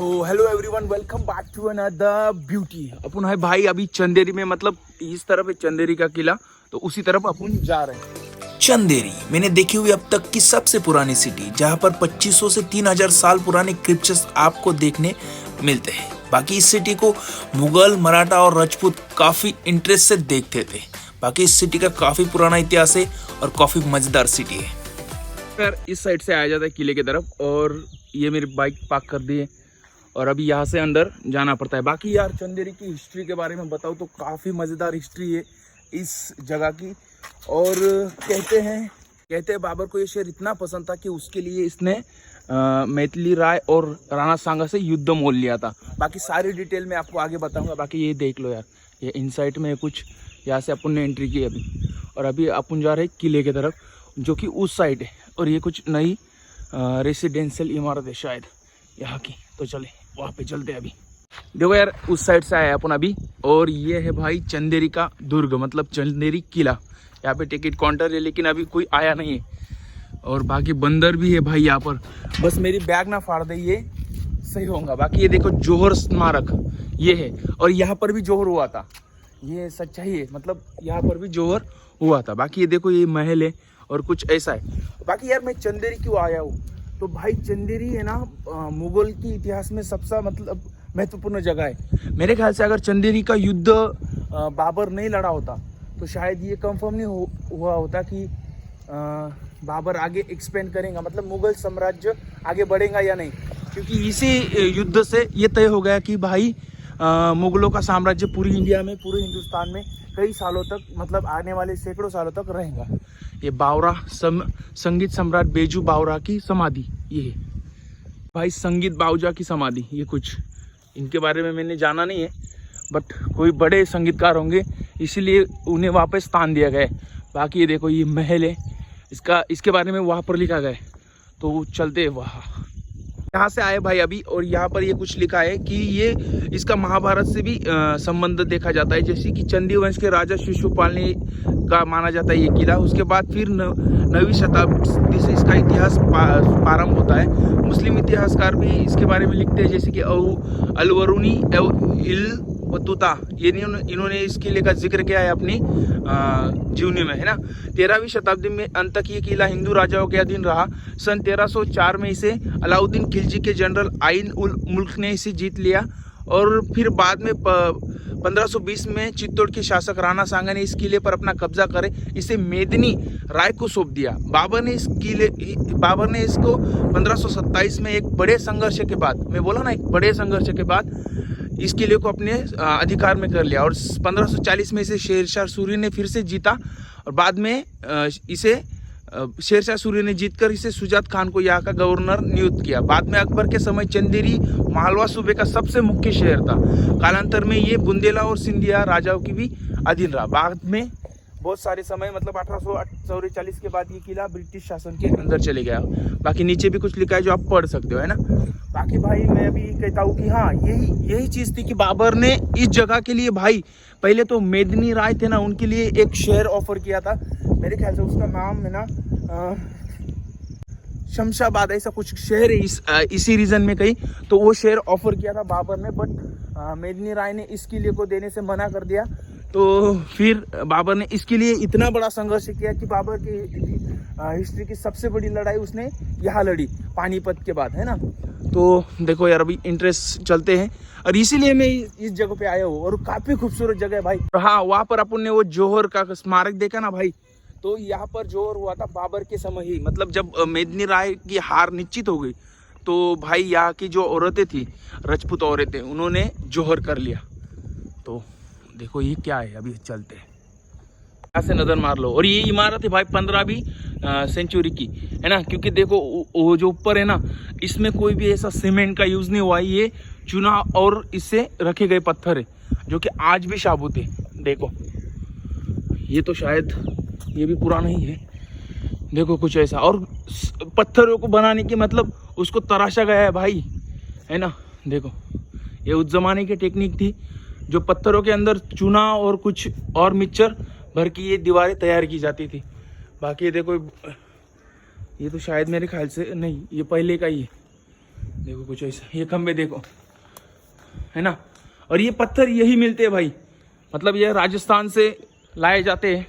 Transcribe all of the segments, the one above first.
तो hello everyone, welcome back to another beauty. अपन है भाई अभी चंदेरी में, मतलब इस तरफ है चंदेरी का किला, तो उसी तरफ अपन जा रहे हैं। चंदेरी मैंने देखी हुई अब तक की सबसे पुरानी सिटी, जहां पर 2500 से 3000 साल पुराने क्रिप्चर्स आपको देखने मिलते हैं। बाकी इस सिटी को मुगल, मराठा और राजपूत काफी इंटरेस्ट से देखते थे। बाकी इस सिटी का काफी पुराना इतिहास है और काफी मजेदार सिटी है। यार इस साइड से आया जाता है किले की तरफ, और ये मेरी बाइक पार्क कर दी है और अभी यहाँ से अंदर जाना पड़ता है। बाकी यार चंदेरी की हिस्ट्री के बारे में बताऊँ तो काफ़ी मज़ेदार हिस्ट्री है इस जगह की। और कहते हैं बाबर को ये शहर इतना पसंद था कि उसके लिए इसने मैथिली राय और राणा सांगा से युद्ध मोल लिया था। बाकी सारी डिटेल मैं आपको आगे बताऊंगा। बाकी ये देख लो यार, ये इनसाइट में कुछ, यहाँ से अपन ने एंट्री की अभी, और अभी अपन जा रहे हैं किले की तरफ जो कि उस साइड है। और ये कुछ नई रेसिडेंशियल इमारत है शायद यहाँ की, तो चले वहाँ पे चलते हैं। अभी देखो यार, उस साइड से आया अपन अभी, और ये है भाई चंदेरी का दुर्ग, मतलब चंदेरी किला। यहाँ पे टिकट काउंटर है लेकिन अभी कोई आया नहीं है। और बाकी बंदर भी है भाई यहाँ पर, बस मेरी बैग ना फाड़ दे ये सही होगा। बाकी ये देखो जौहर स्मारक ये है, और यहाँ पर भी जौहर हुआ था, ये सच्चाई है, मतलब यहाँ पर भी जौहर हुआ था। बाकी ये देखो ये महल है और कुछ ऐसा है। बाकी यार मैं चंदेरी क्यों आया हूँ, तो भाई चंदेरी है ना मुगल की इतिहास में सबसे मतलब महत्वपूर्ण जगह है। मेरे ख्याल से अगर चंदेरी का युद्ध बाबर नहीं लड़ा होता तो शायद ये कंफर्म नहीं हुआ होता कि बाबर आगे एक्सपेंड करेगा, मतलब मुगल साम्राज्य आगे बढ़ेगा या नहीं। क्योंकि इसी युद्ध से ये तय हो गया कि भाई मुगलों का साम्राज्य पूरी इंडिया में, पूरे हिंदुस्तान में कई सालों तक, मतलब आने वाले सैकड़ों सालों तक रहेगा। ये बावरा संगीत सम्राट बेजू बावरा की समाधि ये है भाई, संगीत बावजा की समाधि। ये कुछ इनके बारे में मैंने जाना नहीं है, बट कोई बड़े संगीतकार होंगे इसीलिए उन्हें वहाँ पे स्थान दिया गया है। बाकी ये देखो ये महल है, इसके बारे में वहाँ पर लिखा गया है, तो चलते हैं वहाँ। यहाँ से आए भाई अभी, और यहाँ पर ये कुछ लिखा है कि ये इसका महाभारत से भी संबंध देखा जाता है। जैसे कि चंदी वंश के राजा शिशुपाल ने का माना जाता है ये किला। उसके बाद फिर 9वीं शताब्दी से इसका इतिहास प्रारंभ होता है। मुस्लिम इतिहासकार भी इसके बारे में लिखते हैं, जैसे कि अलवरुनी इल बतूता, ये इन्होंने इस किले का जिक्र किया है अपनी जीवनी में, है ना। 13वीं शताब्दी में अंत तक ये किला हिंदू राजाओं के अधीन रहा। सन 1304 में इसे अलाउद्दीन खिलजी के जनरल आइन उल मुल्क ने इसे जीत लिया, और फिर बाद में 1520 में चित्तौड़ के शासक राणा सांगा ने इस किले पर अपना कब्जा करे इसे मेदिनी राय को सौंप दिया। बाबर ने इसको 1527 में एक बड़े संघर्ष के बाद, मैं बोला ना एक बड़े संघर्ष के बाद, इस किले को अपने अधिकार में कर लिया। और 1540 में इसे शेरशाह सूरी ने फिर से जीता, और बाद में इसे शेरशाह सूरी ने जीतकर इसे सुजात खान को यहाँ का गवर्नर नियुक्त किया। बाद में अकबर के समय चंदेरी मालवा सूबे का सबसे मुख्य शहर था। कालांतर में ये बुंदेला और सिंधिया राजाओं की भी अधीन रहा। बाद में बहुत सारे समय, मतलब 1844 के बाद ये किला ब्रिटिश शासन के अंदर चले गया। बाकी नीचे भी कुछ लिखा है जो आप पढ़ सकते हो, है ना। बाकी भाई मैं अभी कहता हूँ कि हाँ, यही चीज़ थी कि बाबर ने इस जगह के लिए भाई पहले तो मेदिनी राय थे ना, उनके लिए एक शहर ऑफर किया था। मेरे ख्याल से उसका नाम है ना शमशाबाद, ऐसा कुछ शहर है इसी रीजन में कहीं, तो वो शहर ऑफर किया था बाबर ने, बट मेदिनी राय ने इस किले को देने से मना कर दिया। तो फिर बाबर ने इसके लिए इतना बड़ा संघर्ष किया कि बाबर की हिस्ट्री की सबसे बड़ी लड़ाई उसने यहाँ लड़ी पानीपत के बाद, है ना। तो देखो यार अभी इंटरेस्ट चलते हैं, और इसीलिए मैं इस जगह पे आया हूँ, और काफ़ी खूबसूरत जगह है भाई। हाँ, वहाँ पर अपन ने वो जौहर का स्मारक देखा ना भाई, तो यहाँ पर जौहर हुआ था बाबर के समय ही, मतलब जब मेदिनी राय की हार निश्चित हो गई तो भाई यहाँ की जो औरतें थी, राजपूत औरतें, उन्होंने जौहर कर लिया। तो देखो ये क्या है, अभी चलते हैं, यहाँ से नजर मार लो। और ये इमारत है भाई 15वीं सेंचुरी की, है ना। क्योंकि देखो वो जो ऊपर है ना, इसमें कोई भी ऐसा सीमेंट का यूज नहीं हुआ है, ये चूना और इससे रखे गए पत्थर है जो कि आज भी साबुत है। देखो ये तो शायद ये भी पुराना ही है, देखो कुछ ऐसा। और पत्थरों को बनाने की, मतलब उसको तराशा गया है भाई, है ना। देखो ये उस जमाने की टेक्निक थी, जो पत्थरों के अंदर चूना और कुछ और मिक्सचर भर की ये दीवारें तैयार की जाती थी। बाकी ये देखो, ये तो शायद मेरे ख्याल से नहीं, ये पहले का ही है, देखो कुछ ऐसा, ये खंबे देखो, है ना। और ये पत्थर यही मिलते हैं भाई, मतलब ये राजस्थान से लाए जाते हैं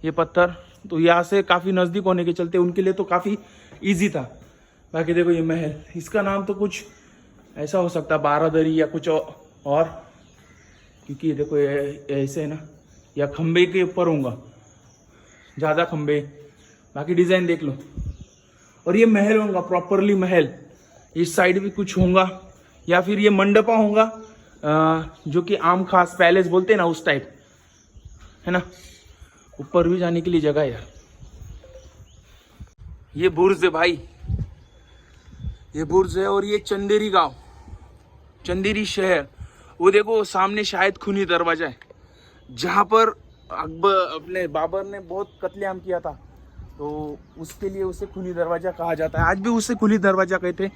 ये पत्थर, तो यहाँ से काफ़ी नज़दीक होने के चलते उनके लिए तो काफ़ी इजी था। बाकी देखो ये महल, इसका नाम तो कुछ ऐसा हो सकता है बारादरी या कुछ और, क्योंकि ये देखो ये ऐसे है ना, या खंबे के ऊपर होगा ज़्यादा खंबे। बाकी डिज़ाइन देख लो। और ये महल होगा प्रॉपरली महल, इस साइड भी कुछ होगा या फिर ये मंडपा होगा, जो कि आम खास पैलेस बोलते हैं ना उस टाइप, है ना। ऊपर भी जाने के लिए जगह है यार। ये बुर्ज है भाई, ये बुर्ज है। और ये चंदेरी गांव, चंदेरी शहर, वो देखो सामने शायद खूनी दरवाजा है, जहाँ पर अकबर अपने बाबर ने बहुत कत्लेआम किया था, तो उसके लिए उसे खूनी दरवाजा कहा जाता है। आज भी उसे खूनी दरवाजा कहते हैं।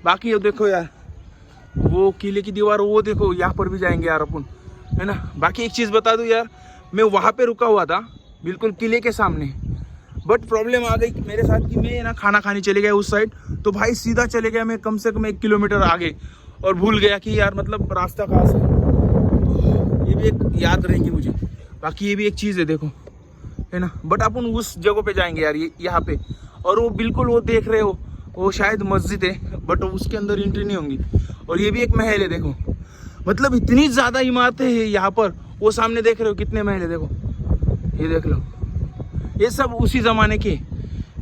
बाकी ये देखो यार, वो किले की दीवार, वो देखो, यहाँ पर भी जाएंगे यार अपन, है ना। बाकी एक चीज़ बता दूँ यार, मैं वहाँ पे रुका हुआ था बिल्कुल किले के सामने, बट प्रॉब्लम आ गई मेरे साथ कि मैं ना खाना खाने चले गया उस साइड, तो भाई सीधा चले गया मैं कम से कम 1 किलोमीटर आगे, और भूल गया कि यार मतलब रास्ता कहाँ से। तो ये भी एक याद रहेंगी मुझे। बाकी ये भी एक चीज़ है देखो, है ना। बट अपन उस जगह पे जाएंगे यार, ये यहाँ पे। और वो बिल्कुल वो देख रहे हो, वो शायद मस्जिद है, बट उसके अंदर एंट्री नहीं होंगी। और ये भी एक महल है देखो, मतलब इतनी ज़्यादा इमारतें हैं यहाँ पर। वो सामने देख रहे हो कितने महल है देखो, ये देख लो। ये सब उसी ज़माने के,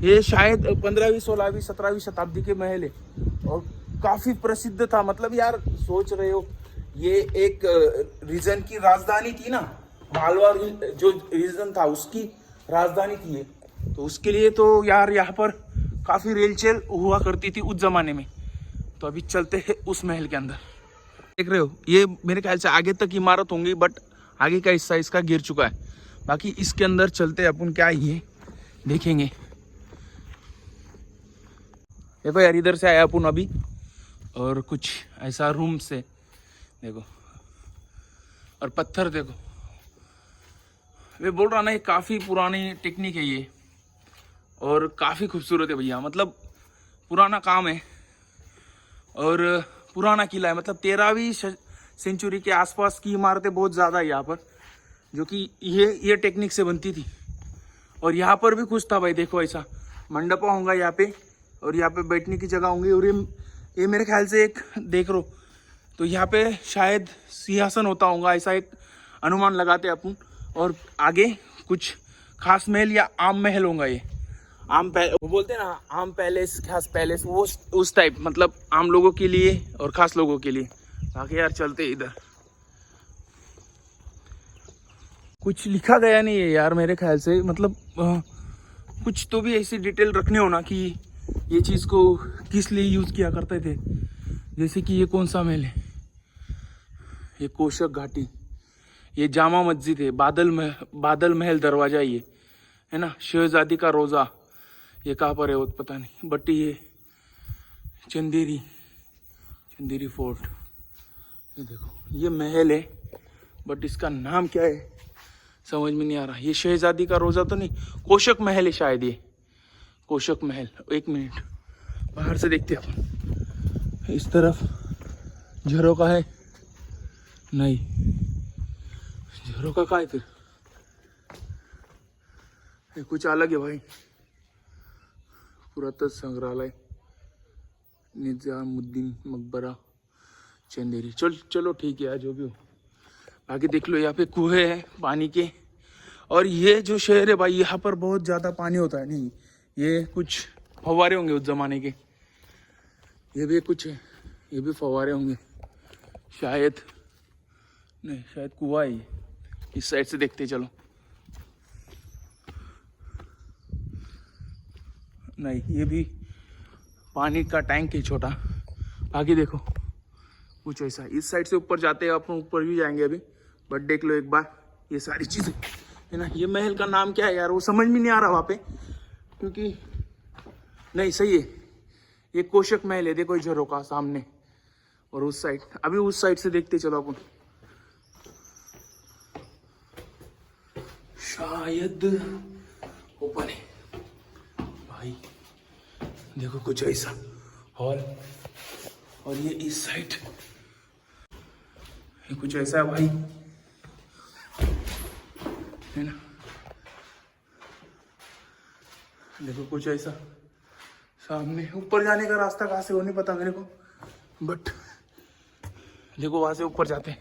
ये शायद 15वीं 16वीं 17वीं शताब्दी के महल है, और काफ़ी प्रसिद्ध था। मतलब यार सोच रहे हो, ये एक रीजन की राजधानी थी ना, मालवा जो रीजन था उसकी राजधानी थी ये, तो उसके लिए तो यार यहाँ पर काफ़ी रेलचेल हुआ करती थी उस ज़माने में। तो अभी चलते हैं उस महल के अंदर। देख रहे हो, ये मेरे ख्याल से आगे तक इमारत होंगी, बट आगे का हिस्सा इसका गिर चुका है। बाकी इसके अंदर चलते अपन, क्या ये देखेंगे। देखो यार, इधर से आया अपन अभी, और कुछ ऐसा रूम से देखो, और पत्थर देखो। मैं बोल रहा ना, ये काफ़ी पुरानी टेक्निक है ये, और काफ़ी खूबसूरत है भैया। मतलब पुराना काम है, और पुराना किला है। मतलब 13वीं सेंचुरी के आसपास की इमारतें बहुत ज़्यादा है यहाँ पर, जो कि ये टेक्निक से बनती थी। और यहाँ पर भी कुछ था भाई, देखो ऐसा मंडपा होगा यहाँ पे, और यहाँ पे बैठने की जगह होंगी। और ये मेरे ख्याल से एक देख रो, तो यहाँ पे शायद सिंहासन होता होगा, ऐसा एक अनुमान लगाते अपन। और आगे कुछ खास महल या आम महल होगा, ये आम वो बोलते हैं ना, आम पैलेस, खास पैलेस, वो उस टाइप, मतलब आम लोगों के लिए और खास लोगों के लिए। बाकी यार चलते इधर, कुछ लिखा गया नहीं है यार मेरे ख्याल से। मतलब कुछ तो भी ऐसी डिटेल रखने हो ना, कि ये चीज़ को किस लिए यूज़ किया करते थे। जैसे कि ये कौन सा महल है, ये कोशक घाटी, ये जामा मस्जिद है, बादल महल दरवाजा ये, है ना। शहजादी का रोज़ा, ये कहाँ पर है वो पता नहीं, बट ये चंदेरी फोर्ट, ये देखो, ये महल है, बट इसका नाम क्या है समझ में नहीं आ रहा। ये शहजादी का रोज़ा तो नहीं, कोशक महल है शायद, ये कोशक महल। 1 मिनट बाहर से देखते हैं अपन। इस तरफ झरोका है, नहीं झरोका का है फिर, ये कुछ अलग है भाई। पुरातत्व संग्रहालय, निजामुद्दीन मकबरा, चंदेरी। चलो ठीक है यार, जो भी हो। बाकी देख लो, यहाँ पे कुएं हैं पानी के। और ये जो शहर है भाई, यहाँ पर बहुत ज़्यादा पानी होता है। नहीं, ये कुछ फव्वारे होंगे उस ज़माने के, ये भी कुछ है, ये भी फव्वारे होंगे शायद, नहीं शायद कुआं है ये। इस साइड से देखते चलो, नहीं ये भी पानी का टैंक है छोटा। आगे देखो कुछ ऐसा, इस साइड से ऊपर जाते हैं अपन, ऊपर भी जाएंगे अभी, बट देख लो एक बार ये सारी चीज़ें, है ना। ये महल का नाम क्या है यार, वो समझ में नहीं आ रहा वहाँ पे, क्योंकि नहीं सही है, ये कोशक महल है। देखो झरोका सामने, और उस साइड, अभी उस साइड से देखते चलो अपन। शायद ओपन है भाई, देखो कुछ ऐसा हॉल, और ये इस साइड ये कुछ ऐसा है भाई, है ना। देखो कुछ ऐसा सामने, ऊपर जाने का रास्ता कहाँ से हो नहीं पता मेरे को, बट देखो वहां से ऊपर जाते हैं,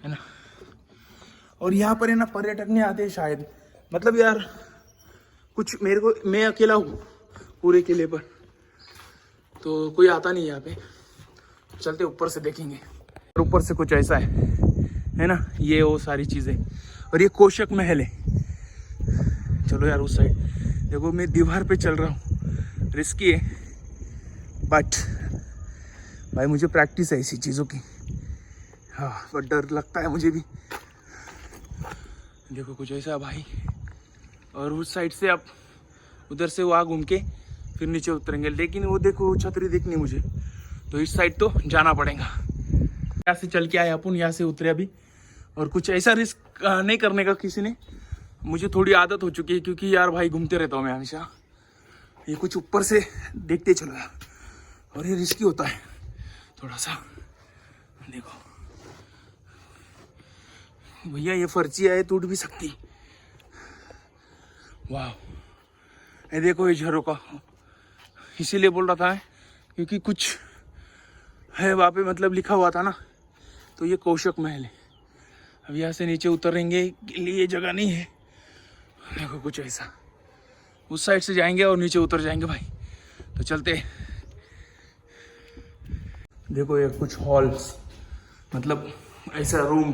है ना। और यहाँ पर है ना पर्यटक नहीं आते शायद, मतलब यार कुछ मेरे को, मैं अकेला हूँ पूरे किले पर, तो कोई आता नहीं यहाँ पे। चलते ऊपर से देखेंगे। ऊपर से कुछ ऐसा है ना, ये वो सारी चीजें, और ये कोशक महल है। चलो यार उस साइड देखो, मैं दीवार पे चल रहा हूँ, रिस्की है बट भाई मुझे प्रैक्टिस है ऐसी चीज़ों की। हाँ बट डर लगता है मुझे भी। देखो कुछ ऐसा है भाई, और उस साइड से आप उधर से वहाँ घूम के फिर नीचे उतरेंगे, लेकिन वो देखो छतरी दिखनी मुझे, तो इस साइड तो जाना पड़ेगा। यहाँ से चल के आए अपन, यहाँ से उतरे अभी, और कुछ ऐसा रिस्क नहीं करने का किसी ने, मुझे थोड़ी आदत हो चुकी है क्योंकि यार भाई घूमते रहता हूँ मैं हमेशा। ये कुछ ऊपर से देखते चलो यार, और ये रिस्की होता है थोड़ा सा। देखो भैया ये फर्ची है, टूट भी सकती। वाह, ये देखो ये झरोका, इसीलिए बोल रहा था क्योंकि कुछ है वहाँ पे, मतलब लिखा हुआ था ना, तो ये कोशक महल है। अब यहाँ से नीचे उतरेंगे के लिए जगह नहीं है। देखो कुछ ऐसा, उस साइड से जाएंगे और नीचे उतर जाएंगे भाई, तो चलते। देखो ये कुछ हॉल्स, मतलब ऐसा रूम,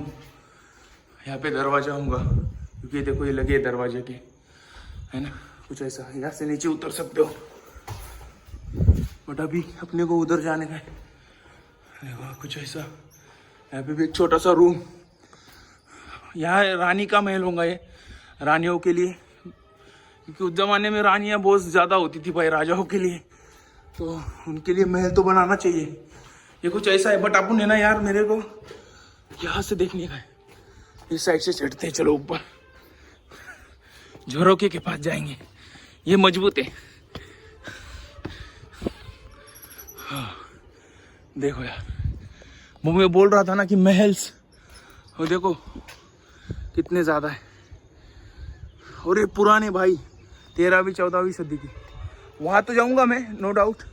यहाँ पे दरवाजा होगा क्योंकि देखो ये लगे दरवाजे के, है ना। कुछ ऐसा, यहाँ से नीचे उतर सकते हो, बट अभी अपने को उधर जाने का है। देखो कुछ ऐसा, यहाँ पे भी एक छोटा सा रूम, यहाँ रानी का महल होगा ये, रानियों के लिए, क्योंकि उस जमाने में रानियाँ बहुत ज़्यादा होती थी भाई राजाओं के लिए, तो उनके लिए महल तो बनाना चाहिए। ये कुछ ऐसा है, बट अपन है ना यार, मेरे को यहाँ से देखने का है। इस साइड से चढ़ते हैं, चलो ऊपर झरोके के पास जाएंगे, ये मजबूत है। हाँ देखो यार, वो मैं बोल रहा था ना कि महल्स, और देखो कितने ज़्यादा है, और ये पुराने भाई 13वीं 14वीं सदी की। वहाँ तो जाऊँगा मैं नो डाउट,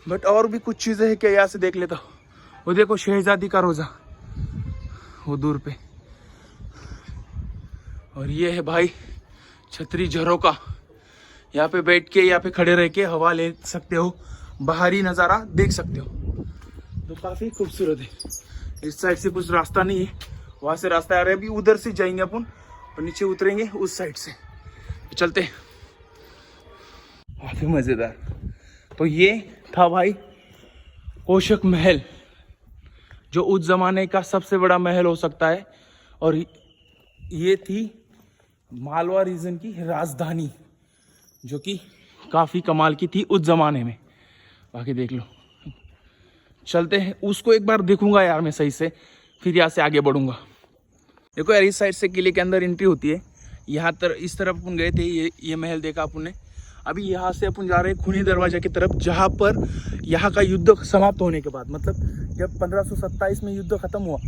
बट और भी कुछ चीज़ें हैं क्या, यहाँ से देख लेता हूँ। वो देखो शहजादी का रोज़ा वो दूर पे, और ये है भाई छतरी झरोका, यहाँ पे बैठ के, यहाँ पे खड़े रह के हवा ले सकते हो, बाहरी नज़ारा देख सकते हो, तो काफ़ी खूबसूरत है। इस साइड से कुछ रास्ता नहीं है, वहाँ से रास्ता आ रहा है, अभी उधर से जाएंगे अपन और नीचे उतरेंगे उस साइड से, तो चलते। काफ़ी मज़ेदार। तो ये था भाई कोशक महल, जो उस जमाने का सबसे बड़ा महल हो सकता है, और ये थी मालवा रीजन की राजधानी, जो कि काफ़ी कमाल की थी उस जमाने में। बाकी देख लो, चलते हैं, उसको एक बार देखूंगा यार मैं सही से, फिर यहाँ से आगे बढ़ूंगा। देखो यार, इस साइड से किले के अंदर एंट्री होती है, यहाँ इस तरफ अपन गए थे, ये महल देखा अपन ने। अभी यहाँ से अपन जा रहे हैं खूनी दरवाजा की तरफ, जहाँ पर यहाँ का युद्ध समाप्त होने के बाद, मतलब जब 1527 में युद्ध खत्म हुआ,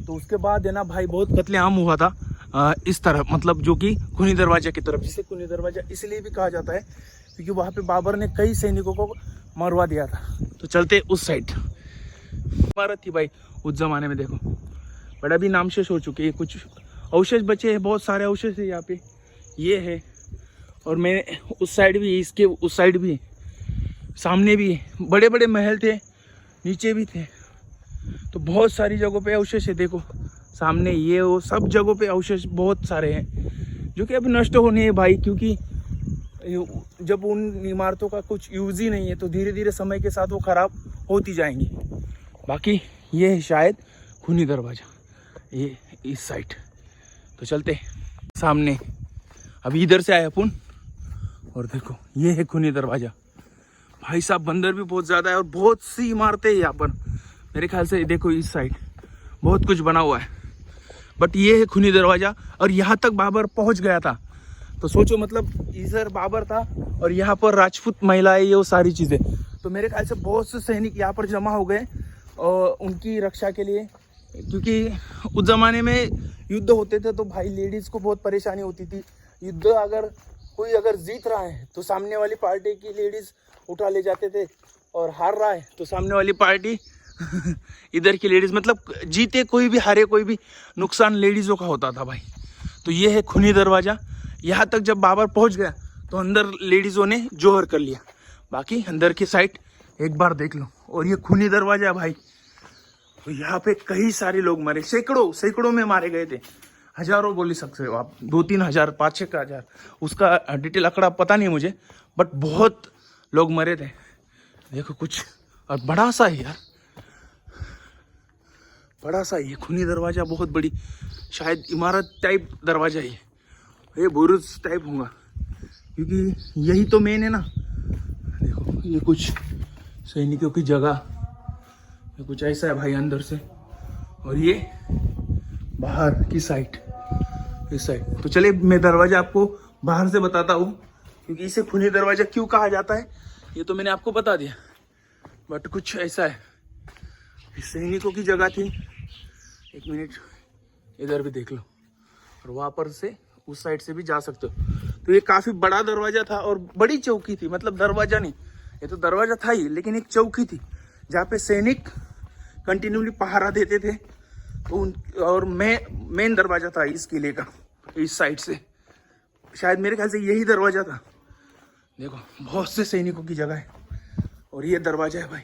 तो उसके बाद है ना भाई बहुत कत्लेआम हुआ था इस तरफ, मतलब जो कि खूनी दरवाजा की तरफ, जिसे खूनी दरवाजा इसलिए भी कहा जाता है क्योंकि वहाँ पे बाबर ने कई सैनिकों को मरवा दिया था। तो चलते उस साइड, इमारत थी भाई उस जमाने में, देखो बड़ा भी नामशेष हो चुके हैं, कुछ अवशेष बचे हैं, बहुत सारे अवशेष है यहाँ पे, ये है, और मैं उस साइड भी, इसके उस साइड भी, सामने भी बड़े बड़े महल थे, नीचे भी थे, तो बहुत सारी जगहों पे अवशेष है। देखो सामने ये वो सब जगहों पे अवशेष बहुत सारे हैं, जो कि अभी नष्ट होने हैं भाई, क्योंकि जब उन इमारतों का कुछ यूज़ ही नहीं है, तो धीरे धीरे समय के साथ वो ख़राब होती जाएंगी। बाकी ये है शायद खूनी दरवाज़ा, ये इस साइड, तो चलते सामने। अभी इधर से आए अपन, और देखो ये है खूनी दरवाज़ा। भाई साहब बंदर भी बहुत ज़्यादा है, और बहुत सी इमारतें यहाँ पर, मेरे ख्याल से देखो इस साइड बहुत कुछ बना हुआ है, बट ये है खूनी दरवाज़ा, और यहाँ तक बाबर पहुँच गया था। तो सोचो, मतलब इधर बाबर था और यहाँ पर राजपूत महिलाएं, ये वो सारी चीज़ें, तो मेरे ख्याल से बहुत से सैनिक यहाँ पर जमा हो गए और उनकी रक्षा के लिए, क्योंकि उस ज़माने में युद्ध होते थे तो भाई लेडीज़ को बहुत परेशानी होती थी। युद्ध कोई अगर जीत रहा है तो सामने वाली पार्टी की लेडीज़ उठा ले जाते थे, और हार रहा है तो सामने वाली पार्टी इधर की लेडीज़, मतलब जीते कोई भी हारे कोई भी, नुकसान लेडीज़ों का होता था भाई। तो ये है खूनी दरवाज़ा। यहाँ तक जब बाबर पहुँच गया तो अंदर लेडीज़ों ने जोहर कर लिया। बाकी अंदर की साइड एक बार देख लो। और ये खूनी दरवाज़ा है भाई। तो यहाँ पे कई सारे लोग मरे, सैकड़ों में मारे गए थे, हजारों बोल सकते हो आप, 2-3 हजार, 5-6 हजार, उसका डिटेल आंकड़ा पता नहीं मुझे, बट बहुत लोग मरे थे। देखो कुछ, और बड़ा सा है यार, बड़ा सा ये खूनी दरवाजा, बहुत बड़ी शायद इमारत टाइप दरवाजा है ये बुरुज टाइप होगा, क्योंकि यही तो मेन है ना। देखो ये कुछ सैनिकों की जगह, ये कुछ ऐसा है भाई अंदर से, और ये बाहर की साइड, इस साइड। तो चलिए मैं दरवाजा आपको बाहर से बताता हूँ, क्योंकि इसे खूनी दरवाजा क्यों कहा जाता है ये तो मैंने आपको बता दिया, बट कुछ ऐसा है। सैनिकों की जगह थी, एक मिनट इधर भी देख लो, और वहाँ पर से उस साइड से भी जा सकते हो। तो ये काफ़ी बड़ा दरवाजा था और बड़ी चौकी थी, मतलब दरवाजा नहीं, ये तो दरवाजा था ही, लेकिन एक चौकी थी जहाँ पे सैनिक कंटिन्यूली पहरा देते थे। तो और मेन दरवाजा था इस किले का, इस साइड से, शायद मेरे ख्याल से यही दरवाजा था। देखो बहुत से सैनिकों की जगह है, और ये दरवाजा है भाई,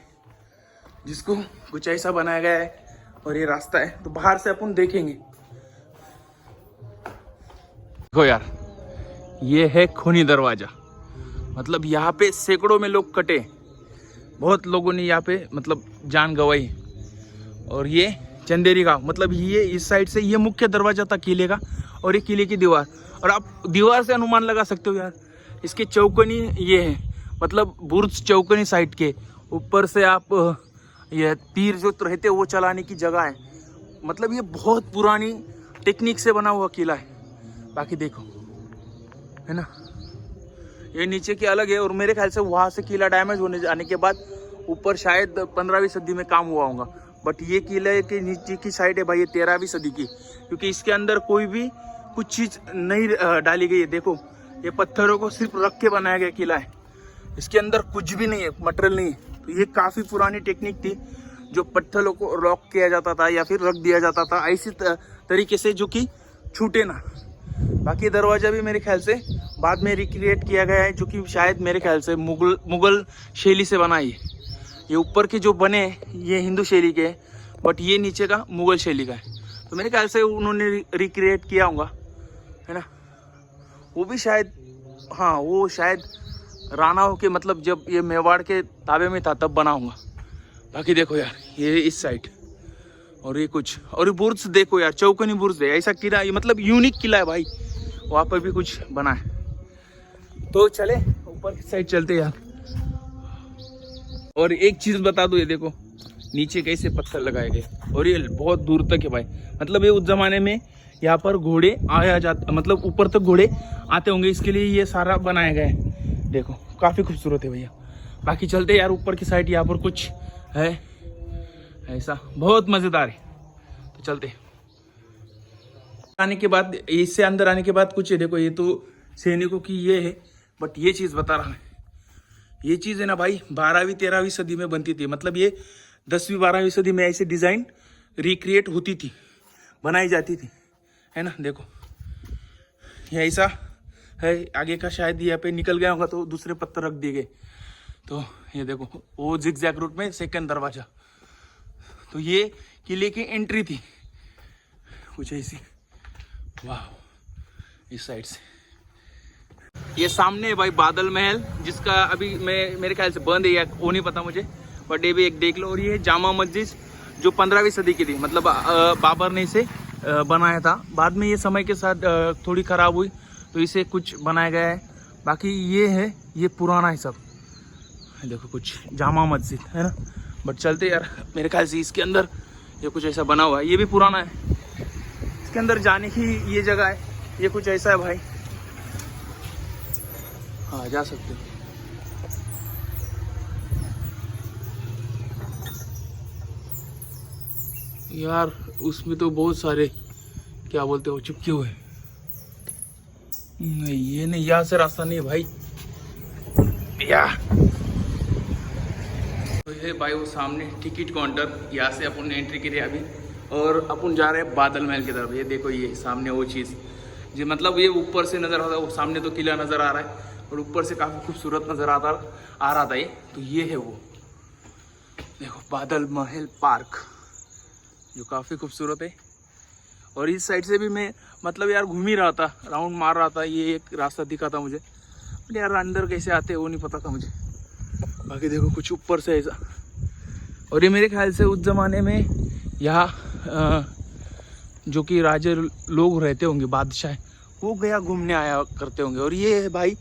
जिसको कुछ ऐसा बनाया गया है, और ये रास्ता है। तो बाहर से अपन देखेंगे। देखो यार, ये है खूनी दरवाजा, मतलब यहाँ पे सैकड़ों में लोग कटे, बहुत लोगों ने यहाँ पे मतलब जान गंवाई। और ये चंदेरी गांव, मतलब ये इस साइड से ये मुख्य दरवाजा था किले का, और ये किले की दीवार, और आप दीवार से अनुमान लगा सकते हो यार, इसके चौकनी ये है, मतलब बुर्ज चौकनी साइड के ऊपर से आप ये तीर जो रहते वो चलाने की जगह है। मतलब ये बहुत पुरानी टेक्निक से बना हुआ किला है। बाकी देखो है ना, ये नीचे की अलग है, और मेरे ख्याल से वहाँ से किला डैमेज होने जाने के बाद ऊपर शायद 15वीं सदी में काम हुआ होगा। बट ये किले के नीचे की साइड है भाई, ये 13वीं सदी की, क्योंकि इसके अंदर कोई भी कुछ चीज़ नहीं डाली गई है। देखो ये पत्थरों को सिर्फ रख के बनाया गया किला है, इसके अंदर कुछ भी नहीं है, मटेरियल नहीं है। तो ये काफ़ी पुरानी टेक्निक थी, जो पत्थरों को लॉक किया जाता था या फिर रख दिया जाता था ऐसी तरीके से जो कि छूटे ना। बाकी दरवाज़ा भी मेरे ख्याल से बाद में रिक्रिएट किया गया है, जो कि शायद मेरे ख्याल से मुगल शैली से बना है। ये ऊपर के जो बने ये हिंदू शैली के हैं, बट ये नीचे का मुगल शैली का है। तो मेरे ख्याल से उन्होंने रिक्रिएट किया होगा, है ना। वो भी शायद, हाँ वो शायद राणाओं के, मतलब जब ये मेवाड़ के ताबे में था तब बना होगा। बाकी देखो यार, ये इस साइड, और ये कुछ, और ये बुर्ज देखो यार, चौकनी बुर्ज है, ऐसा किला, ये मतलब यूनिक किला है भाई, वहाँ पर भी कुछ बना है। तो चले ऊपर की साइड चलते यार। और एक चीज़ बता दो, ये देखो नीचे कैसे पत्थर लगाए गए, और ये बहुत दूर तक है भाई। मतलब ये उस जमाने में यहाँ पर घोड़े आया जाता, मतलब ऊपर तक घोड़े आते होंगे, इसके लिए ये सारा बनाया गया है। देखो काफ़ी खूबसूरत है भैया। बाकी चलते यार ऊपर की साइड, यहाँ पर कुछ है ऐसा बहुत मज़ेदार है, तो चलते। आने के बाद, इससे अंदर आने के बाद कुछ है, देखो ये तो सैनिकों की ये है, बट ये चीज़ बता रहा है, ये चीज़ है ना भाई 12वीं 13वीं सदी में बनती थी। मतलब ये 10वीं 12वीं सदी में ऐसे डिज़ाइन रिक्रिएट होती थी, बनाई जाती थी, है ना। देखो ये ऐसा है, आगे का शायद यहाँ पे निकल गया होगा तो दूसरे पत्थर रख दिए गए। तो ये देखो वो जिगजैग रूट में सेकंड दरवाजा, तो ये किले की एंट्री थी कुछ ऐसी। वाह, इस साइड से ये सामने है भाई बादल महल, जिसका अभी मेरे ख्याल से बंद है या वो नहीं पता मुझे, बट ये भी एक देख लो। और ये जामा मस्जिद जो 15वीं सदी की थी, मतलब बाबर ने इसे बनाया था। बाद में ये समय के साथ थोड़ी ख़राब हुई तो इसे कुछ बनाया गया है। बाकी ये है, ये पुराना है सब, देखो कुछ जामा मस्जिद है ना। बट चलते यार, मेरे ख्याल से इसके अंदर ये कुछ ऐसा बना हुआ है, ये भी पुराना है। इसके अंदर जाने की ये जगह है, ये कुछ ऐसा है भाई, हाँ जा सकते हो। यार उसमें तो बहुत सारे क्या बोलते हो चिपके हुए। नहीं ये नहीं, यहाँ से रास्ता नहीं है भाई। या तो ये भाई वो सामने टिकट काउंटर, यहाँ से अपन ने एंट्री करी अभी और अपन जा रहे हैं बादल महल की तरफ। ये देखो ये सामने वो चीज़ जो मतलब ये ऊपर से नज़र आता है, वो सामने तो किला नज़र आ रहा है और ऊपर से काफ़ी खूबसूरत नज़र आ रहा था ये। तो ये है वो देखो बादल महल पार्क जो काफ़ी खूबसूरत है। और इस साइड से भी मैं मतलब यार घूम ही रहा था, राउंड मार रहा था, ये एक रास्ता दिखा था मुझे, बट यार अंदर कैसे आते हैं वो नहीं पता था मुझे। बाकी देखो कुछ ऊपर से ऐसा। और ये मेरे ख्याल से उस ज़माने में यहाँ जो कि राजे लोग रहते होंगे, बादशाह, वो गया घूमने आया करते होंगे। और ये है भाई,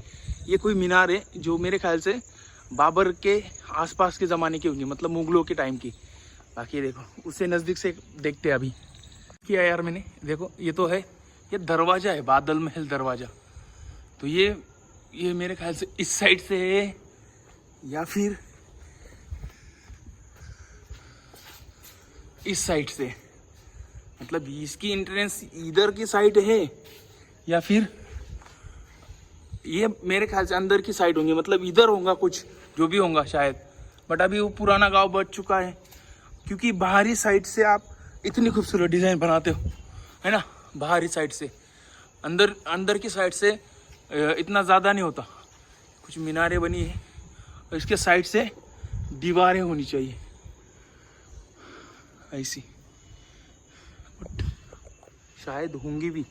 ये कोई मीनार है जो मेरे ख्याल से बाबर के आसपास के ज़माने की होंगी, मतलब मुगलों के टाइम की। बाकी देखो उससे नज़दीक से देखते हैं अभी किया यार मैंने। देखो ये तो है, ये दरवाज़ा है, बादल महल दरवाज़ा। तो ये मेरे ख्याल से इस साइड से है या फिर इस साइड से, मतलब इसकी एंट्रेंस इधर की साइड है या फिर ये मेरे ख्याल से अंदर की साइड होंगी, मतलब इधर होगा कुछ जो भी होगा शायद। बट अभी वो पुराना गांव बच चुका है, क्योंकि बाहरी साइड से आप इतनी खूबसूरत डिज़ाइन बनाते हो, है ना। बाहरी साइड से अंदर की साइड से इतना ज़्यादा नहीं होता। कुछ मीनारें बनी है और इसके साइड से दीवारें होनी चाहिए ऐसी, बट शायद होंगी भी,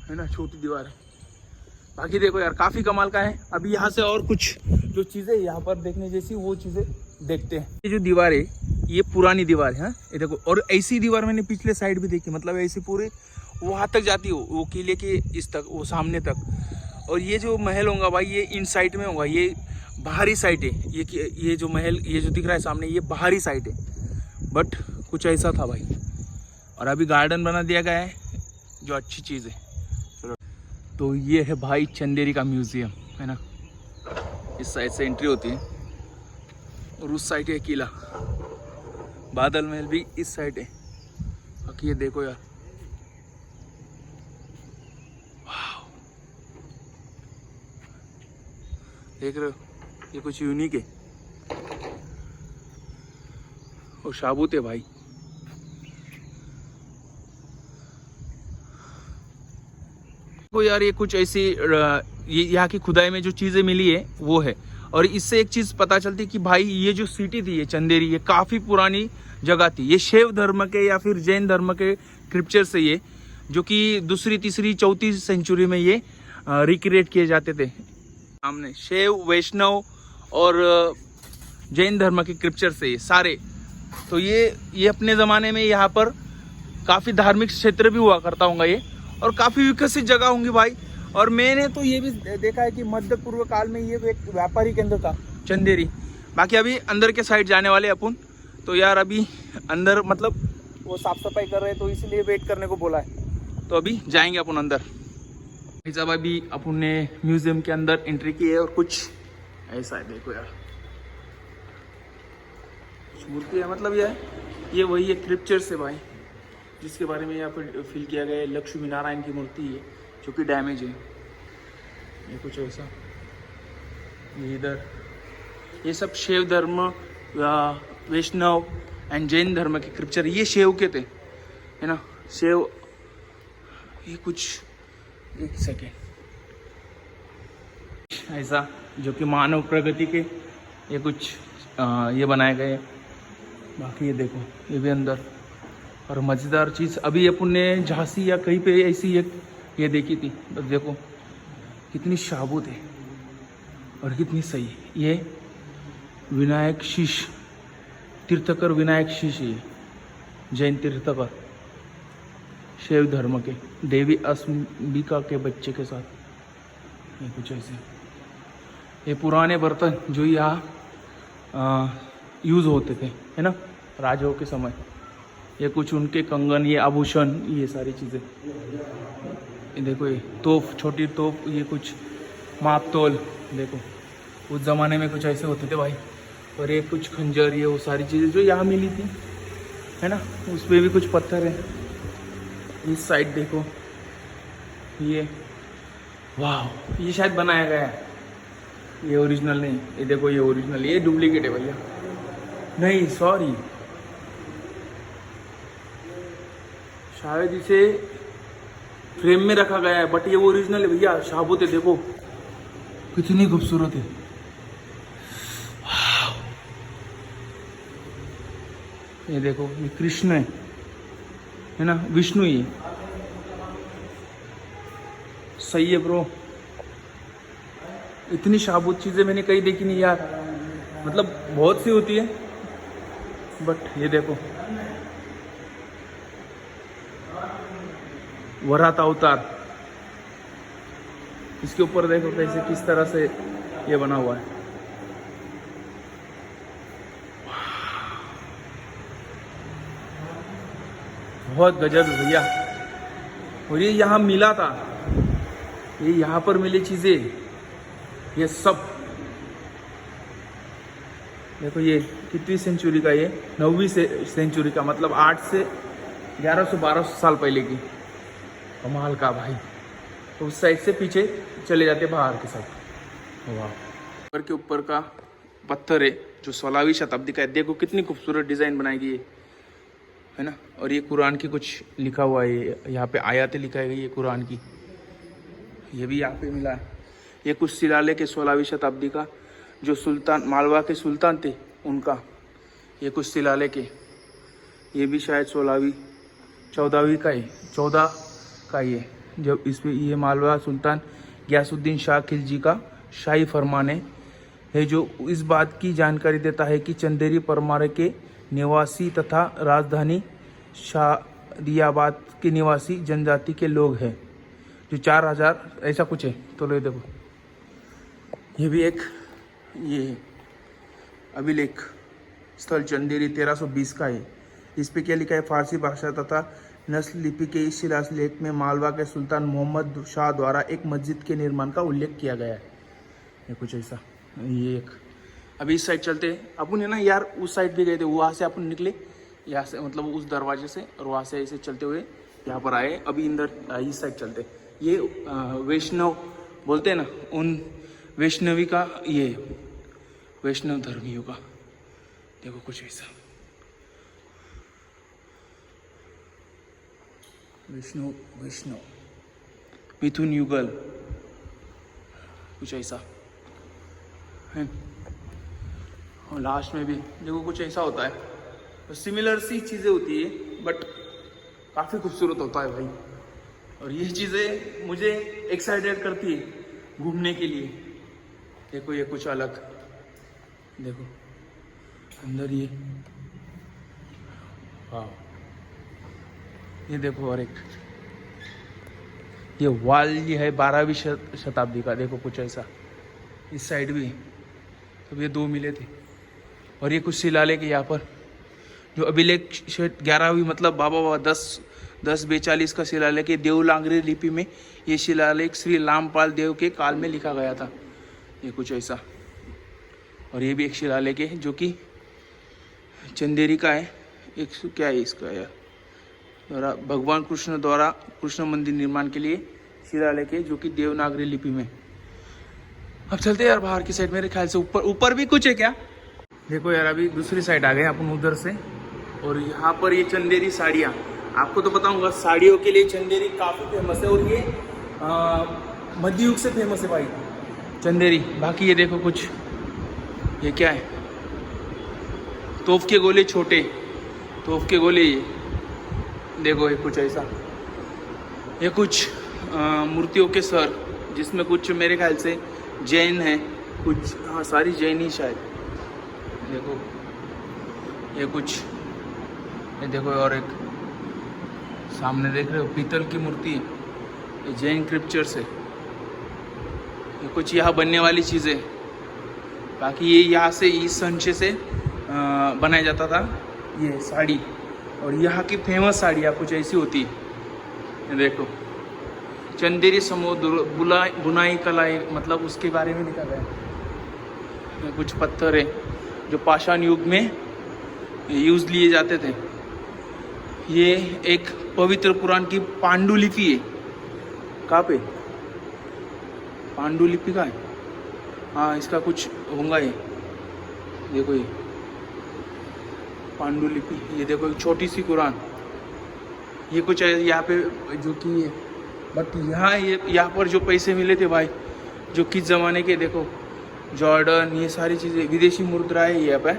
है ना, छोटी दीवार है। बाकी देखो यार काफ़ी कमाल का है। अभी यहाँ से और कुछ जो चीज़ें यहाँ पर देखने जैसी वो चीज़ें देखते हैं। ये जो दीवार है ये पुरानी दीवार है, ये देखो। और ऐसी दीवार मैंने पिछले साइड भी देखी, मतलब ऐसी पूरी वहाँ तक जाती हो, वो किले के इस तक, वो सामने तक। और ये जो महल होगा भाई ये इन साइड में होगा, ये बाहरी साइड है। ये जो महल ये जो दिख रहा है सामने ये बाहरी साइड है, बट कुछ ऐसा था भाई। और अभी गार्डन बना दिया गया है जो अच्छी चीज़ है। चलो तो ये है भाई चंदेरी का म्यूज़ियम, है ना। इस साइड से एंट्री होती है और उस साइड है किला। बादल महल भी इस साइड है। बाकी ये देखो यार, वाह, देख रहे हो ये कुछ यूनिक है और शाबूत है भाई। तो यार ये कुछ ऐसी ये यहाँ की खुदाई में जो चीज़ें मिली है वो है। और इससे एक चीज़ पता चलती है कि भाई ये जो सिटी थी ये चंदेरी, ये काफ़ी पुरानी जगह थी। ये शैव धर्म के या फिर जैन धर्म के स्क्रिप्चर से ये, जो कि दूसरी तीसरी चौथी सेंचुरी में ये रिक्रिएट किए जाते थे। सामने शैव, वैष्णव और जैन धर्म के स्क्रिप्चर से ये सारे। तो ये अपने ज़माने में यहाँ पर काफ़ी धार्मिक क्षेत्र भी हुआ करता होगा ये, और काफ़ी विकसित जगह होंगी भाई। और मैंने तो ये भी देखा है कि मध्य पूर्व काल में ये एक व्यापारी केंद्र था चंदेरी। बाकी अभी अंदर के साइड जाने वाले अपन। तो यार अभी अंदर मतलब वो साफ सफाई कर रहे हैं तो इसलिए वेट करने को बोला है, तो अभी जाएंगे अपन अंदर। जब अभी अपन ने म्यूजियम के अंदर एंट्री की है और कुछ ऐसा है, देखो यार मूर्ति है, मतलब ये वही है स्क्रिप्चर से भाई, जिसके बारे में यहाँ पर फिल किया गया है। लक्ष्मी नारायण की मूर्ति है जो कि डैमेज है, ये कुछ ऐसा। ये इधर ये सब शैव धर्म, वैष्णव एंड जैन धर्म के स्क्रिप्चर, ये शैव के थे, है ना, शैव। ये कुछ एक सेकेंड ऐसा जो कि मानव प्रगति के ये कुछ ये बनाए गए। बाकी ये देखो ये भी अंदर। और मज़ेदार चीज़ अभी अपन ने झांसी या कहीं पे ऐसी एक ये देखी थी, बस देखो कितनी शाबूत है और कितनी सही है। ये विनायक शीश, तीर्थकर विनायक शीश, ये जैन तीर्थकर शैव धर्म के, देवी अंबिका के बच्चे के साथ। ये कुछ ऐसे ये पुराने बर्तन जो यहाँ यूज़ होते थे, है ना, राजाओं के समय। ये कुछ उनके कंगन, ये आभूषण, ये सारी चीज़ें। ये देखो ये तोप, छोटी तोप, ये कुछ माप तोल, देखो उस ज़माने में कुछ ऐसे होते थे भाई। और ये कुछ खंजर, ये वो सारी चीज़ें जो यहाँ मिली थी है ना, उस पर भी कुछ पत्थर है। इस साइड देखो, ये वाह, ये शायद बनाया गया है, ये ओरिजिनल नहीं। ये देखो, ये ओरिजिनल, ये डुप्लीकेट है भैया, नहीं सॉरी, शायद इसे फ्रेम में रखा गया है, बट ये ओरिजिनल है भैया। शाबूत है, देखो कितनी खूबसूरत है। ये देखो, ये कृष्ण है ना, विष्णु, ये सही है ब्रो। इतनी शाबूत चीजें मैंने कहीं देखी नहीं यार, मतलब बहुत सी होती है, बट ये देखो, वरात अवतार, इसके ऊपर देखो कैसे, किस तरह से ये बना हुआ है। बहुत गजब है भैया। और ये यहाँ मिला था, ये यहाँ पर मिली चीजें, ये सब देखो, ये कितनी सेंचुरी का, ये 9वीं सेंचुरी का, मतलब 8 से 1100-1200 साल पहले की। कमाल का भाई। तो उस साइड से पीछे चले जाते बाहर के साइड। वाह, ऊपर के ऊपर का पत्थर है जो 16वीं शताब्दी का है। देखो कितनी खूबसूरत डिज़ाइन बनाई गई है ना। और ये कुरान की कुछ लिखा हुआ है, यहाँ पे आयतें लिखाई गई है कुरान की, ये भी यहाँ पे मिला है। ये कुछ शिलालेख के 16वीं शताब्दी का, जो सुल्तान मालवा के सुल्तान थे उनका, ये कुछ शिलालेख है। ये भी शायद 14वीं का है, 14 का ये, जब इसमें ये मालवा सुल्तान गयासुद्दीन शाह खिलजी का शाही फरमान है जो इस बात की जानकारी देता है कि चंदेरी परमार के निवासी तथा राजधानी शादियाबाद के निवासी जनजाति के लोग हैं, जो 4000 ऐसा कुछ है। तो लो देखो, ये भी एक ये अभिलेख स्थल चंदेरी 1320 का है। इस पे क्या लिखा है, फारसी भाषा तथा नस्ल लिपि के इस शिलालेख में मालवा के सुल्तान मोहम्मद शाह द्वारा एक मस्जिद के निर्माण का उल्लेख किया गया है। ये कुछ ऐसा, ये एक। अभी इस साइड चलते हैं अपन, है ना यार, उस साइड भी गए थे, वहाँ से अपन निकले, यहाँ से मतलब उस दरवाजे से, और वहाँ से ऐसे चलते हुए यहाँ पर आए। अभी इधर इस साइड चलते। ये वैष्णव बोलते हैं ना, उन वैष्णवी का, ये वैष्णव धर्मियों का, देखो कुछ ऐसा, वैष्णव मिथुन युगल, कुछ ऐसा है। और लास्ट में भी देखो कुछ ऐसा होता है, तो सिमिलर सी चीज़ें होती है, बट काफ़ी खूबसूरत होता है भाई। और ये चीज़ें मुझे एक्साइटेड करती है घूमने के लिए। देखो ये कुछ अलग, देखो अंदर ये, वाह, ये देखो। और एक ये वाल ये है 12वीं शताब्दी का, देखो कुछ ऐसा। इस साइड भी, तब ये 2 मिले थे। और ये कुछ शिलालेख यहाँ पर, जो अभिलेख 11वीं, मतलब बाबा 1042 का शिलालेख है। देवनागरी लिपि में ये शिलालेख श्री रामपाल देव के काल में लिखा गया था, ये कुछ ऐसा। और ये भी एक शिलालेख है जो कि चंदेरी का है। एक क्या है इसका यार, भगवान कृष्ण द्वारा कृष्ण मंदिर निर्माण के लिए शिलालेख है, जो कि देवनागरी लिपि में। अब चलते हैं यार बाहर की साइड, मेरे ख्याल से ऊपर भी कुछ है क्या। देखो यार, अभी दूसरी साइड आ गए अपन उधर से। और यहाँ पर ये चंदेरी साड़ियाँ, आपको तो बताऊंगा, साड़ियों के लिए चंदेरी काफ़ी फेमस है। और ये मध्य युग से फेमस है भाई चंदेरी। बाकी ये देखो कुछ, ये क्या है, तोप के गोले, छोटे तोप के गोले, ये देखो। ये कुछ ऐसा, ये कुछ मूर्तियों के सर, जिसमें कुछ मेरे ख्याल से जैन है, कुछ, हाँ सारी जैन ही शायद। देखो ये कुछ, ये देखो। और एक सामने देख रहे हो, पीतल की मूर्ति, ये जैन स्क्रिप्चर्स है। ये कुछ यहाँ बनने वाली चीज़ें। बाकी ये यहाँ से इस संचे से बनाया जाता था ये साड़ी। और यहाँ की फेमस साड़ियाँ कुछ ऐसी होती है, ये देखो। चंदेरी समुद्र बुनाई कलाई, मतलब उसके बारे में लिखा गया है। कुछ पत्थर है जो पाषाण युग में यूज लिए जाते थे। ये एक पवित्र कुरान की पांडुलिपि है। कहाँ पे पांडुलिपि का है? हाँ, इसका कुछ होगा ये। देखो ये पांडुलिपि, ये देखो एक छोटी सी कुरान। ये कुछ है यहाँ पे जो कि है, बट यहाँ पर जो पैसे मिले थे भाई, जो किस ज़माने के, देखो जॉर्डन, ये सारी चीज़ें विदेशी मुद्रा है यहाँ पे।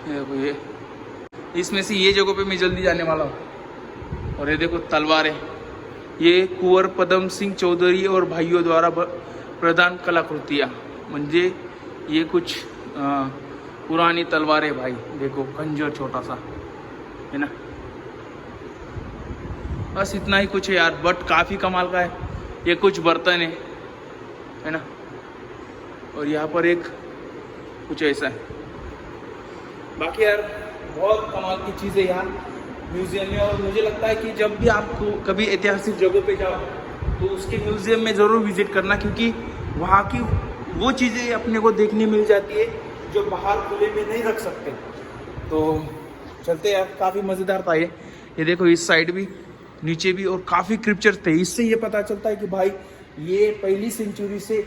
देखो ये, इसमें से ये जगह पे मैं जल्दी जाने वाला हूँ। और ये देखो तलवारें, ये कुंवर पदम सिंह चौधरी और भाइयों द्वारा प्रदान कलाकृतियाँ, म्हणजे ये कुछ पुरानी तलवारें भाई। देखो खंजर छोटा सा है ना, बस इतना ही कुछ है यार, बट काफ़ी कमाल का है। ये कुछ बर्तन है ना, और यहाँ पर एक कुछ ऐसा है। बाकी यार बहुत कमाल की चीज़ है यहाँ म्यूजियम में। और मुझे लगता है कि जब भी आपको कभी ऐतिहासिक जगहों पे जाओ तो उसके म्यूजियम में ज़रूर विजिट करना, क्योंकि वहाँ की वो चीज़ें अपने को देखने मिल जाती है जो बाहर खुले में नहीं रख सकते। तो चलते यार, काफ़ी मज़ेदार था ये देखो इस साइड भी, नीचे भी, और काफ़ी क्रिप्चर्स थे। इससे ये पता चलता है कि भाई ये पहली सेंचुरी से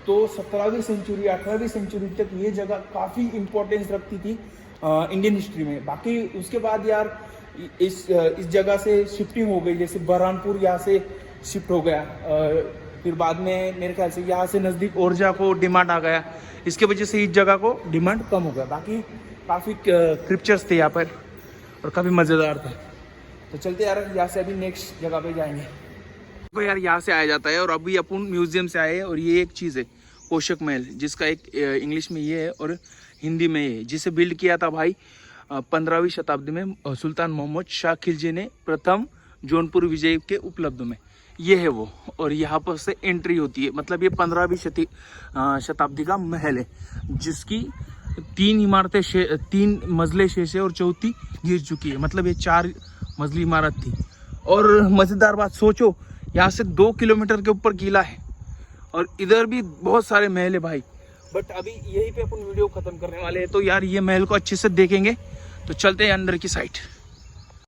तो 17वीं सेंचुरी 18वीं सेंचुरी तक ये जगह काफ़ी इम्पोर्टेंस रखती थी इंडियन हिस्ट्री में। बाकी उसके बाद यार इस जगह से शिफ्टिंग हो गई, जैसे बरहानपुर यहाँ से शिफ्ट हो गया, फिर बाद में मेरे ख्याल से यहाँ से नज़दीक ओरछा को डिमांड आ गया, इसके वजह से इस जगह को डिमांड कम हो गया। बाकी काफ़ी क्रिप्चर्स थे यहाँ पर और काफ़ी मज़ेदार था। तो चलते यार, यहाँ से अभी नेक्स्ट जगह पे जाएंगे। तो यार यहाँ से आया जाता है, और अभी अपन म्यूजियम से आए हैं। और ये एक चीज़ है कोशक महल, जिसका एक इंग्लिश में ये है और हिंदी में ये है, जिसे बिल्ड किया था भाई 15वीं शताब्दी में सुल्तान मोहम्मद शाह खिलजी ने प्रथम जौनपुर विजय के उपलब्ध में। ये है वो, और यहाँ पर से एंट्री होती है। मतलब ये 15वीं शताब्दी का महल है, जिसकी 3 इमारतें 3 मंजिलें शेष है और चौथी गिर चुकी है। मतलब ये 4 मंजिली इमारत थी। और मज़ेदार बात सोचो, यहाँ से 2 किलोमीटर के ऊपर किला है, और इधर भी बहुत सारे महल है भाई। बट अभी यहीं पे अपन वीडियो खत्म करने वाले हैं, तो यार ये महल को अच्छे से देखेंगे। तो चलते हैं अंदर की साइड।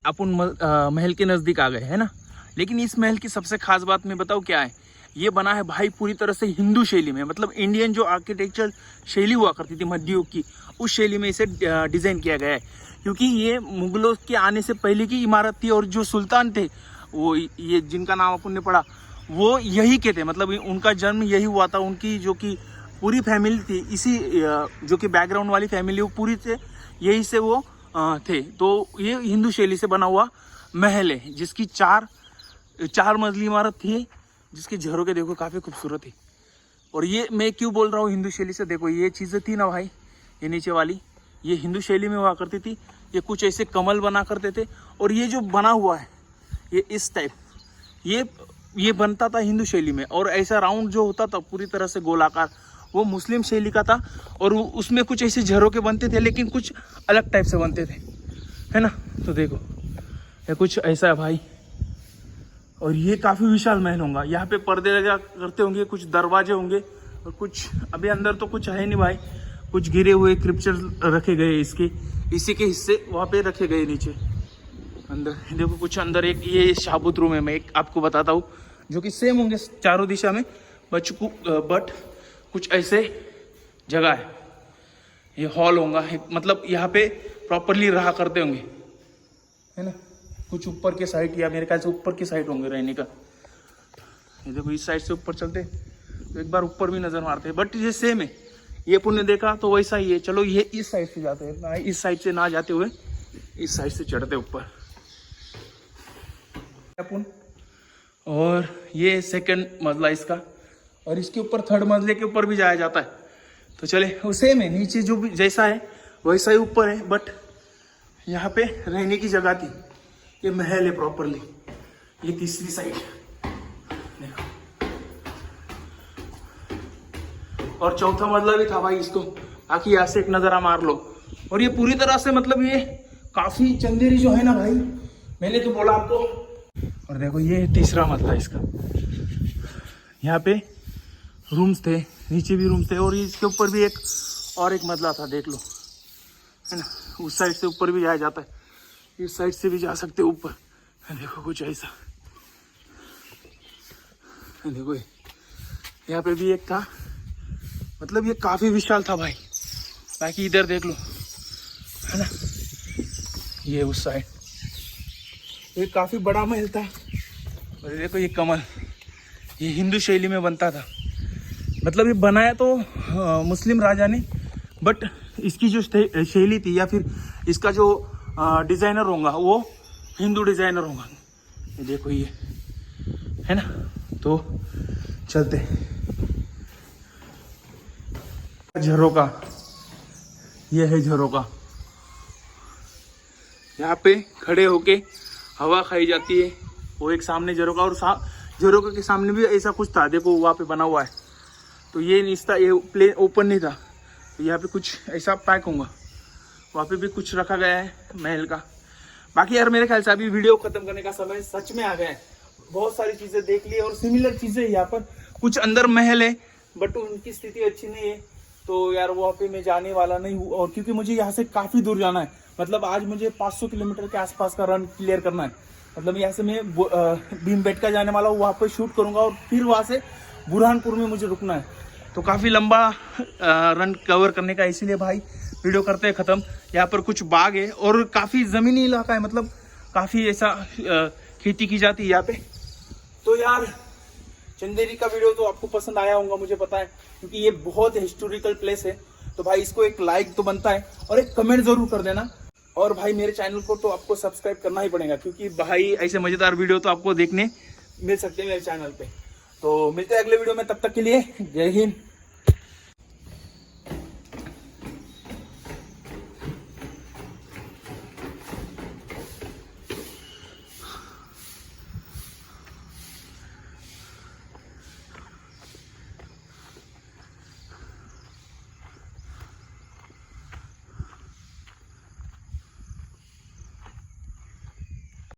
अपन महल के नज़दीक आ गए है ना। लेकिन इस महल की सबसे खास बात मैं बताऊँ क्या है, ये बना है भाई पूरी तरह से हिंदू शैली में। मतलब इंडियन जो आर्किटेक्चर शैली हुआ करती थी मध्ययुग की, उस शैली में इसे डिज़ाइन किया गया है। क्योंकि ये मुगलों के आने से पहले की इमारत थी, और जो सुल्तान थे वो ये जिनका नाम अपन ने पढ़ा वो यही के थे। मतलब उनका जन्म यही हुआ था। उनकी जो कि पूरी फैमिली थी, इसी जो कि बैकग्राउंड वाली फैमिली, वो पूरी से यही से वो थे। तो ये हिंदू शैली से बना हुआ महल है, जिसकी 4 मंजिली इमारत थी, जिसके झरोके देखो काफ़ी खूबसूरत थी। और ये मैं क्यों बोल रहा हूँ हिंदू शैली से, देखो ये चीज़ें थी ना भाई, ये नीचे वाली, ये हिंदू शैली में हुआ करती थी। ये कुछ ऐसे कमल बना करते थे, और ये जो बना हुआ है ये इस टाइप, ये बनता था हिंदू शैली में। और ऐसा राउंड जो होता था पूरी तरह से गोलाकार, वो मुस्लिम शैली का था। और उसमें कुछ ऐसे झरोके बनते थे, लेकिन कुछ अलग टाइप से बनते थे, है ना। तो देखो ये कुछ ऐसा है भाई, और ये काफ़ी विशाल महल होगा। यहाँ पे पर्दे लगा करते होंगे, कुछ दरवाजे होंगे, और कुछ अभी अंदर तो कुछ है नहीं भाई। कुछ गिरे हुए क्रिप्चर रखे गए, इसी के हिस्से वहाँ पे रखे गए नीचे अंदर। देखो कुछ अंदर एक ये शाबूत रूम है, मैं एक आपको बताता हूँ, जो कि सेम होंगे चारों दिशा में, बट कुछ ऐसे जगह है। ये हॉल होगा, मतलब यहाँ पे प्रॉपरली रहा करते होंगे, है ना। कुछ ऊपर के साइड, या मेरे ख्याल से ऊपर की साइड होंगे रहने का। ये देखो इस साइड से ऊपर चलते तो एक बार ऊपर भी नजर मारते हैं, बट ये सेम है। ये पुण्य देखा तो वैसा ही है। चलो ये इस साइड से जाते हैं, ना इस साइड से ना जाते हुए इस साइड से चढ़ते ऊपर अपन। और ये सेकंड मंजिला इसका, और इसके ऊपर 3rd मंजिले के ऊपर भी जाया जाता है। तो चले, वो सेम है, नीचे जो भी जैसा है वैसा ही ऊपर है, बट यहाँ पे रहने की जगह थी। ये महल है प्रॉपरली। ये तीसरी साइड देखो, और चौथा मंजिला भी था भाई इसको। बाकी यहाँ से एक नज़ारा मार लो। और ये पूरी तरह से, मतलब ये काफ़ी चंदेरी जो है ना भाई, मैंने तो बोला आपको। और देखो ये तीसरा मंजिला इसका, यहाँ पे रूम्स थे, नीचे भी रूम्स थे, और इसके ऊपर भी एक मंजिला था, देख लो, है ना। उस साइड से ऊपर भी जाया जाता है। इस साइड से भी जा सकते हो ऊपर। देखो कुछ ऐसा, देखो यहाँ पे भी एक था, मतलब ये काफी विशाल था भाई। बाकी इधर देख लो, है ना, ये उस साइड ये काफी बड़ा महल था। और देखो ये कमल, ये हिंदू शैली में बनता था, मतलब ये बनाया तो मुस्लिम राजा ने, बट इसकी जो शैली थी या फिर इसका जो डिजाइनर होगा वो हिंदू डिजाइनर होगा। ये देखो ये, है ना। तो चलते झरोका, ये है झरोका, यहाँ पे खड़े होके हवा खाई जाती है। वो एक सामने झरोका, और झरोके के सामने भी ऐसा कुछ था, देखो वहाँ पे बना हुआ है। तो ये नहीं था, ये प्लेन ओपन नहीं था, तो यहाँ पे कुछ ऐसा पैक होगा। वहाँ पे भी कुछ रखा गया है महल का। बाकी यार मेरे ख्याल से अभी वीडियो खत्म करने का समय सच में आ गया है। बहुत सारी चीजें देख ली और सिमिलर चीजें यहाँ पर कुछ अंदर महल है, बट उनकी स्थिति अच्छी नहीं है। तो यार वहाँ पे मैं जाने वाला नहीं हूँ, और क्योंकि मुझे यहाँ से काफी दूर जाना है। मतलब आज मुझे 500 किलोमीटर के आसपास का रन क्लियर करना है। मतलब यहाँ से मैं भीमबेटका जाने वाला हूँ, वहाँ पर शूट करूँगा और फिर वहाँ से बुरहानपुर में मुझे रुकना है। तो काफ़ी लंबा रन कवर करने का, इसीलिए भाई वीडियो करते हैं ख़त्म। यहाँ पर कुछ बाग है और काफ़ी ज़मीनी इलाका है, मतलब काफ़ी ऐसा खेती की जाती है यहाँ पे। तो यार चंदेरी का वीडियो तो आपको पसंद आया होगा, मुझे पता है, क्योंकि ये बहुत हिस्टोरिकल प्लेस है। तो भाई इसको एक लाइक तो बनता है और एक कमेंट ज़रूर कर देना। और भाई मेरे चैनल को तो आपको सब्सक्राइब करना ही पड़ेगा, क्योंकि भाई ऐसे मज़ेदार वीडियो तो आपको देखने मिल सकते हैं मेरे चैनल पे। तो मिलते हैं अगले वीडियो में, तब तक के लिए जय हिंद।